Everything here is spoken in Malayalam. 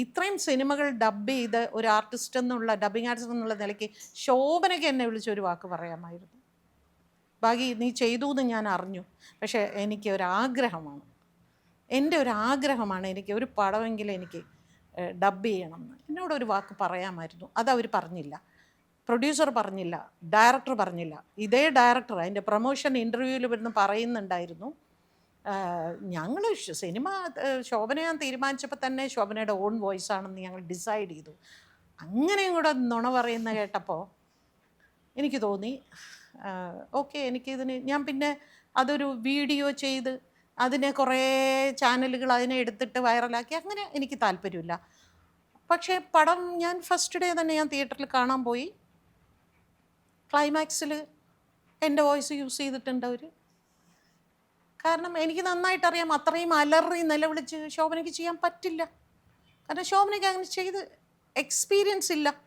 ഇത്രയും സിനിമകൾ ഡബ് ചെയ്ത് ഒരു ആർട്ടിസ്റ്റ് എന്നുള്ള ഡബിങ് ആർട്ടിസ്റ്റ് എന്നുള്ള നിലയ്ക്ക് ശോഭനയ്ക്ക് എന്നെ വിളിച്ചൊരു വാക്ക് പറയാമായിരുന്നു. ബാക്കി നീ ചെയ്തു എന്ന് ഞാൻ അറിഞ്ഞു. പക്ഷേ എനിക്ക് ഒരാഗ്രഹമാണ്, എൻ്റെ ഒരു ആഗ്രഹമാണ്, എനിക്ക് ഒരു പടമെങ്കിലും എനിക്ക് ഡബ് ചെയ്യണം എന്ന് എന്നോടൊരു വാക്ക് പറയാമായിരുന്നു. അതവർ പറഞ്ഞില്ല, പ്രൊഡ്യൂസർ പറഞ്ഞില്ല, ഡയറക്ടർ പറഞ്ഞില്ല. ഇതേ ഡയറക്ടർ അതിൻ്റെ പ്രൊമോഷൻ ഇൻ്റർവ്യൂവിൽ വരുന്ന പറയുന്നുണ്ടായിരുന്നു, ഞങ്ങൾ സിനിമ ശോഭന ഞാൻ തീരുമാനിച്ചപ്പോൾ തന്നെ ശോഭനയുടെ ഓൺ വോയിസ് ആണെന്ന് ഞങ്ങൾ ഡിസൈഡ് ചെയ്തു. അങ്ങനെയും കൂടെ നുണ പറയുന്ന കേട്ടപ്പോൾ എനിക്ക് തോന്നി ഓക്കെ, എനിക്കിതിന് ഞാൻ പിന്നെ അതൊരു വീഡിയോ ചെയ്ത് അതിനെ കുറേ ചാനലുകൾ അതിനെ എടുത്തിട്ട് വൈറലാക്കി, അങ്ങനെ എനിക്ക് താല്പര്യമില്ല. പക്ഷേ പടം ഞാൻ ഫസ്റ്റ് ഡേ തന്നെ ഞാൻ തിയേറ്ററിൽ കാണാൻ പോയി. ക്ലൈമാക്സിൽ എൻ്റെ വോയിസ് യൂസ് ചെയ്തിട്ടുണ്ട് അവർ. കാരണം എനിക്ക് നന്നായിട്ടറിയാം അത്രയും അലറി നിലവിളിച്ച് ശോഭനയ്ക്ക് ചെയ്യാൻ പറ്റില്ല. കാരണം ശോഭനയ്ക്ക് അങ്ങനെ ചെയ്ത് എക്സ്പീരിയൻസ് ഇല്ല.